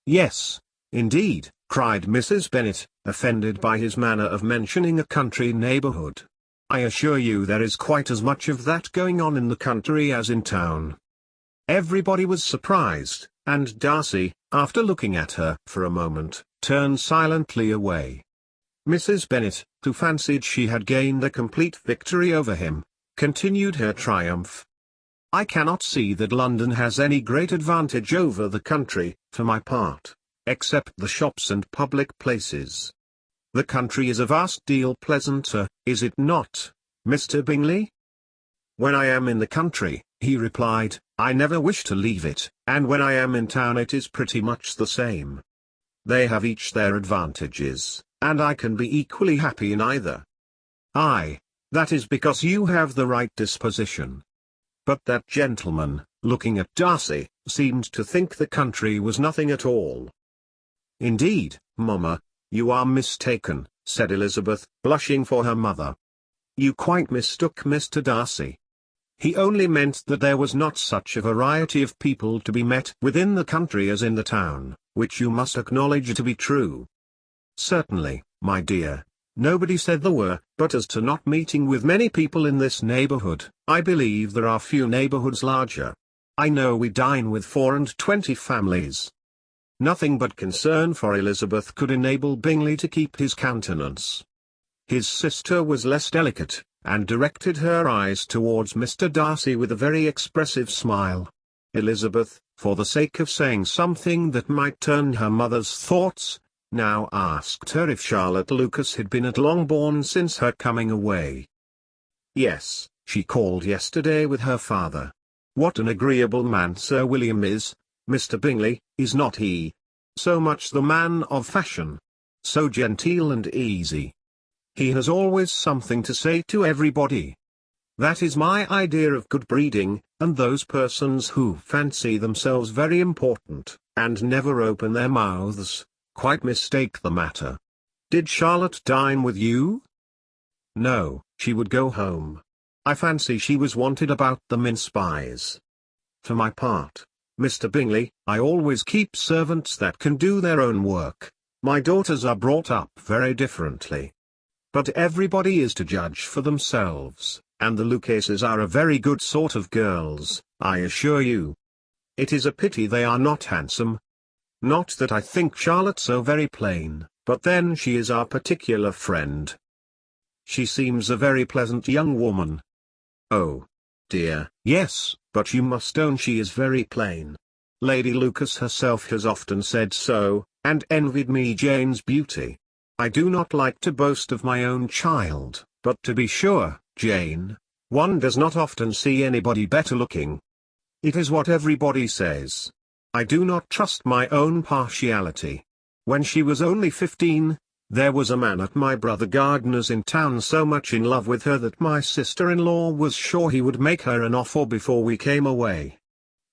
"Yes, indeed," cried Mrs. Bennet, offended by his manner of mentioning a country neighbourhood. "I assure you there is quite as much of that going on in the country as in town." Everybody was surprised, and Darcy, after looking at her for a moment, turned silently away. Mrs. Bennet, who fancied she had gained a complete victory over him, continued her triumph. "I cannot see that London has any great advantage over the country, for my part, except the shops and public places. The country is a vast deal pleasanter, is it not, Mr. Bingley?" "When I am in the country," he replied, "I never wish to leave it, and when I am in town it is pretty much the same. They have each their advantages, and I can be equally happy in either." "Aye, that is because you have the right disposition." But that gentleman, looking at Darcy, seemed to think the country was nothing at all. "Indeed, mamma, you are mistaken," said Elizabeth, blushing for her mother. "You quite mistook Mr. Darcy. He only meant that there was not such a variety of people to be met with in the country as in the town, which you must acknowledge to be true." "Certainly, my dear. Nobody said there were, but as to not meeting with many people in this neighbourhood, I believe there are few neighbourhoods larger. I know we dine with 24 families." Nothing but concern for Elizabeth could enable Bingley to keep his countenance. His sister was less delicate, and directed her eyes towards Mr. Darcy with a very expressive smile. Elizabeth, for the sake of saying something that might turn her mother's thoughts, now asked her if Charlotte Lucas had been at Longbourn since her coming away. Yes, she called yesterday with her father. What an agreeable man Sir William is, Mr. Bingley, is not he? So much the man of fashion. So genteel and easy. He has always something to say to everybody. That is my idea of good breeding, and those persons who fancy themselves very important, and never open their mouths, quite mistake the matter. Did Charlotte dine with you? No, she would go home. I fancy she was wanted about the mince pies. For my part, Mr. Bingley, I always keep servants that can do their own work. My daughters are brought up very differently. But everybody is to judge for themselves, and the Lucases are a very good sort of girls, I assure you. It is a pity they are not handsome. Not that I think Charlotte so very plain, but then she is our particular friend. She seems a very pleasant young woman. Oh, dear, yes, but you must own she is very plain. Lady Lucas herself has often said so, and envied me Jane's beauty. I do not like to boast of my own child, but to be sure, Jane, one does not often see anybody better looking. It is what everybody says. I do not trust my own partiality. When she was only 15, there was a man at my brother Gardiner's in town so much in love with her that my sister-in-law was sure he would make her an offer before we came away.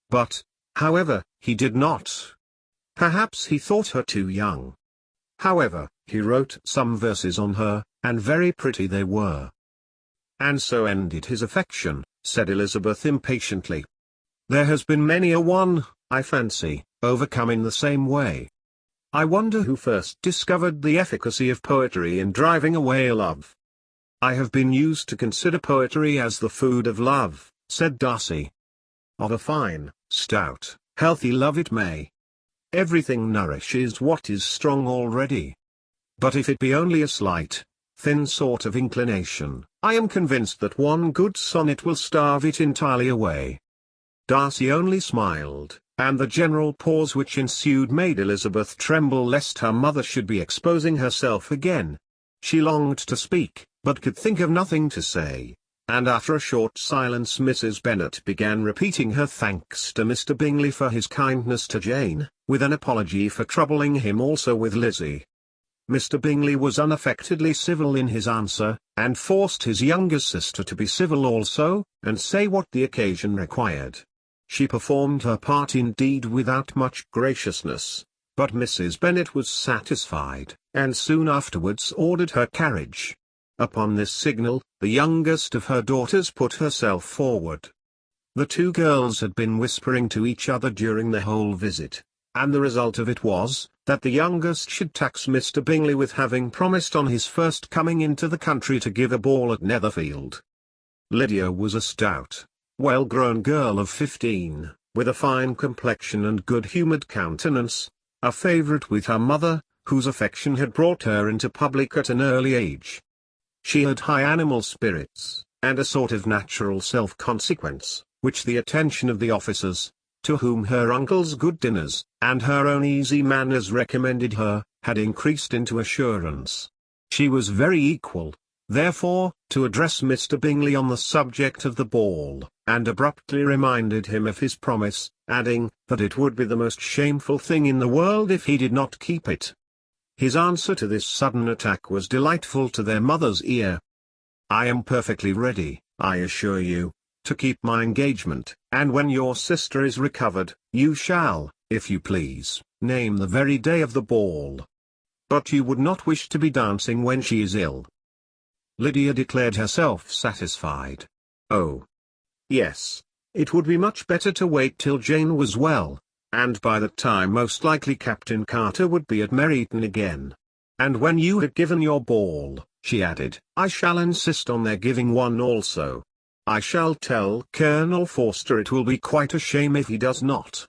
But, however, he did not. Perhaps he thought her too young. However, he wrote some verses on her, and very pretty they were. And so ended his affection, said Elizabeth impatiently. There has been many a one, I fancy, overcome in the same way. I wonder who first discovered the efficacy of poetry in driving away love. I have been used to consider poetry as the food of love, said Darcy. Of a fine, stout, healthy love it may. Everything nourishes what is strong already. But if it be only a slight, thin sort of inclination, I am convinced that one good sonnet will starve it entirely away. Darcy only smiled, and the general pause which ensued made Elizabeth tremble lest her mother should be exposing herself again. She longed to speak, but could think of nothing to say, and after a short silence Mrs. Bennet began repeating her thanks to Mr. Bingley for his kindness to Jane, with an apology for troubling him also with Lizzie. Mr. Bingley was unaffectedly civil in his answer, and forced his younger sister to be civil also, and say what the occasion required. She performed her part indeed without much graciousness, but Mrs. Bennet was satisfied, and soon afterwards ordered her carriage. Upon this signal, the youngest of her daughters put herself forward. The two girls had been whispering to each other during the whole visit, and the result of it was, that the youngest should tax Mr. Bingley with having promised on his first coming into the country to give a ball at Netherfield. Lydia was a stout, well-grown girl of 15, with a fine complexion and good-humoured countenance, a favourite with her mother, whose affection had brought her into public at an early age. She had high animal spirits, and a sort of natural self-consequence, which the attention of the officers, to whom her uncle's good dinners, and her own easy manners recommended her, had increased into assurance. She was very equal, therefore, to address Mr. Bingley on the subject of the ball, and abruptly reminded him of his promise, adding, that it would be the most shameful thing in the world if he did not keep it. His answer to this sudden attack was delightful to their mother's ear. I am perfectly ready, I assure you, to keep my engagement, and when your sister is recovered, you shall, if you please, name the very day of the ball. But you would not wish to be dancing when she is ill. Lydia declared herself satisfied. Oh, yes, it would be much better to wait till Jane was well, and by that time most likely Captain Carter would be at Meryton again. And when you have given your ball, she added, I shall insist on their giving one also. I shall tell Colonel Forster it will be quite a shame if he does not.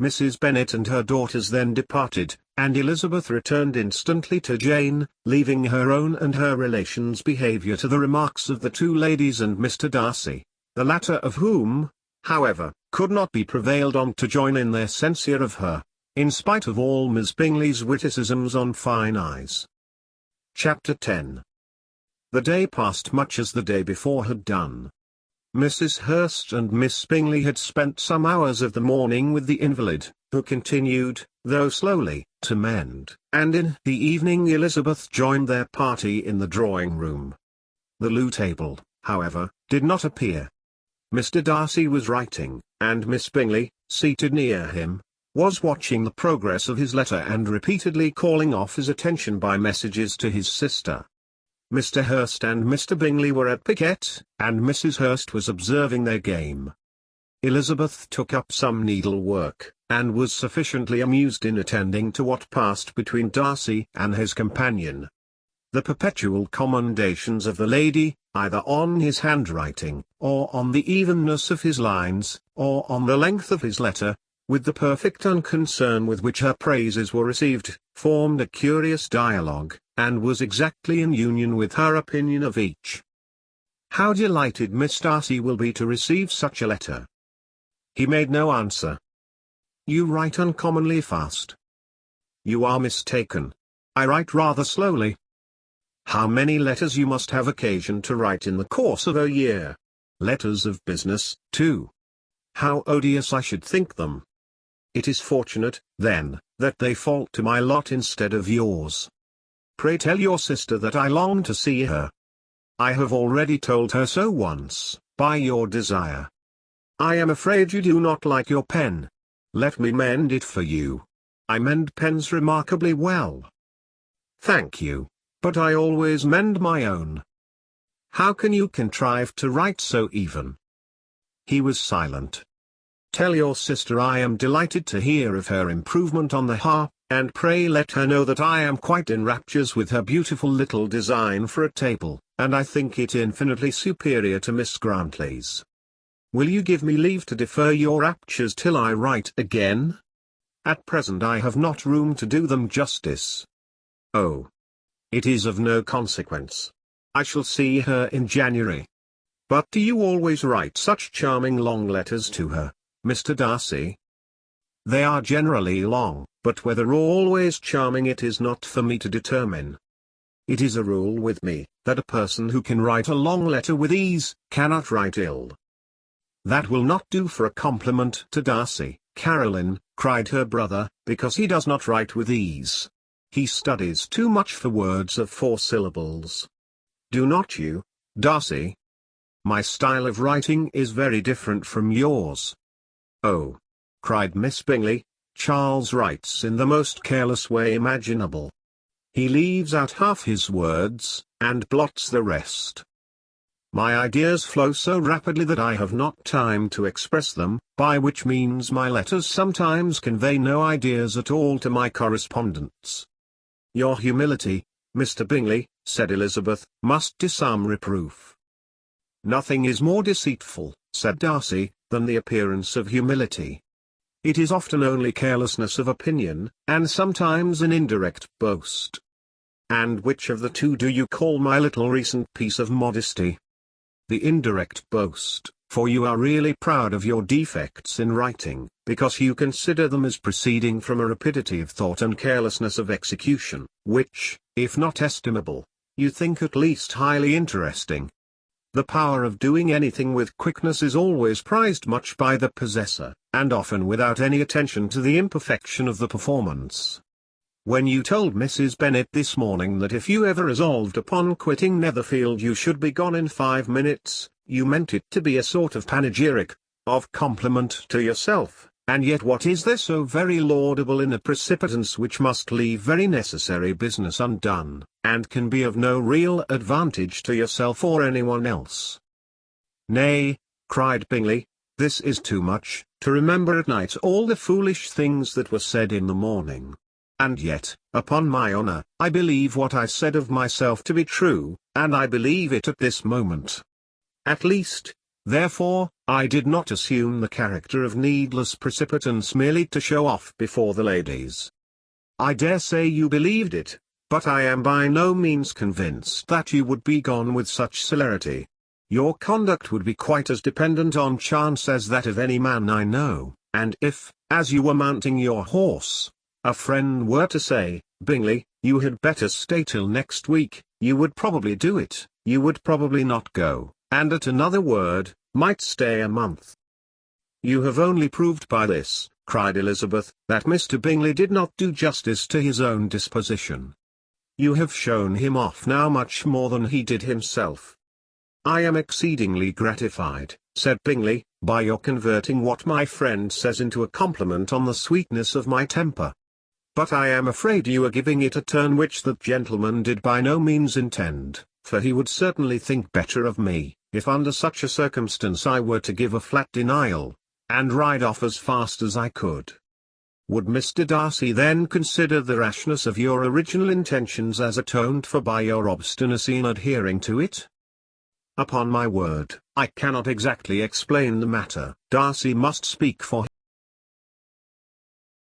Mrs. Bennet and her daughters then departed, and Elizabeth returned instantly to Jane, leaving her own and her relations' behaviour to the remarks of the two ladies and Mr. Darcy, the latter of whom, however, could not be prevailed on to join in their censure of her, in spite of all Miss Bingley's witticisms on fine eyes. Chapter 10. The day passed much as the day before had done. Mrs. Hurst and Miss Bingley had spent some hours of the morning with the invalid, who continued, though slowly, to mend, and in the evening Elizabeth joined their party in the drawing-room. The loo table, however, did not appear. Mr. Darcy was writing, and Miss Bingley, seated near him, was watching the progress of his letter and repeatedly calling off his attention by messages to his sister. Mr. Hurst and Mr. Bingley were at piquet, and Mrs. Hurst was observing their game. Elizabeth took up some needlework, and was sufficiently amused in attending to what passed between Darcy and his companion. The perpetual commendations of the lady, either on his handwriting, or on the evenness of his lines, or on the length of his letter, with the perfect unconcern with which her praises were received, formed a curious dialogue, and was exactly in union with her opinion of each. "How delighted Miss Darcy will be to receive such a letter." He made no answer. "You write uncommonly fast." "You are mistaken. I write rather slowly." "How many letters you must have occasion to write in the course of a year! Letters of business, too. How odious I should think them! It is fortunate, then, that they fall to my lot instead of yours. Pray tell your sister that I long to see her. I have already told her so once, by your desire. I am afraid you do not like your pen. Let me mend it for you. I mend pens remarkably well." "Thank you, but I always mend my own." "How can you contrive to write so even?" He was silent. "Tell your sister I am delighted to hear of her improvement on the harp, and pray let her know that I am quite in raptures with her beautiful little design for a table, and I think it infinitely superior to Miss Grantley's. Will you give me leave to defer your raptures till I write again? At present I have not room to do them justice." "Oh. It is of no consequence. I shall see her in January. But do you always write such charming long letters to her, Mr. Darcy?" "They are generally long, but whether always charming it is not for me to determine. It is a rule with me, that a person who can write a long letter with ease, cannot write ill." "That will not do for a compliment to Darcy, Caroline," cried her brother, "because he does not write with ease. He studies too much for words of 4 syllables. Do not you, Darcy? My style of writing is very different from yours." "Oh!" cried Miss Bingley, "Charles writes in the most careless way imaginable. He leaves out half his words, and blots the rest. My ideas flow so rapidly that I have not time to express them, by which means my letters sometimes convey no ideas at all to my correspondents." "Your humility, Mr. Bingley," said Elizabeth, "must disarm reproof." "Nothing is more deceitful," said Darcy, "than the appearance of humility. It is often only carelessness of opinion, and sometimes an indirect boast. And which of the two do you call my little recent piece of modesty?" "The indirect boast, for you are really proud of your defects in writing, because you consider them as proceeding from a rapidity of thought and carelessness of execution, which, if not estimable, you think at least highly interesting. The power of doing anything with quickness is always prized much by the possessor, and often without any attention to the imperfection of the performance. When you told Mrs. Bennet this morning that if you ever resolved upon quitting Netherfield you should be gone in 5 minutes, you meant it to be a sort of panegyric, of compliment to yourself, and yet what is there so very laudable in a precipitance which must leave very necessary business undone, and can be of no real advantage to yourself or anyone else?" "Nay," cried Bingley, "this is too much, to remember at night all the foolish things that were said in the morning. And yet, upon my honour, I believe what I said of myself to be true, and I believe it at this moment. At least, therefore, I did not assume the character of needless precipitance merely to show off before the ladies." I dare say you believed it, but I am by no means convinced that you would be gone with such celerity. Your conduct would be quite as dependent on chance as that of any man I know, and if, as you were mounting your horse, a friend were to say, Bingley, you had better stay till next week, you would probably do it, you would probably not go, and at another word, might stay a month. You have only proved by this, cried Elizabeth, that Mr. Bingley did not do justice to his own disposition. You have shown him off now much more than he did himself. I am exceedingly gratified, said Bingley, by your converting what my friend says into a compliment on the sweetness of my temper. But I am afraid you are giving it a turn which that gentleman did by no means intend, for he would certainly think better of me, if under such a circumstance I were to give a flat denial, and ride off as fast as I could. Would Mr. Darcy then consider the rashness of your original intentions as atoned for by your obstinacy in adhering to it? Upon my word, I cannot exactly explain the matter. Darcy must speak for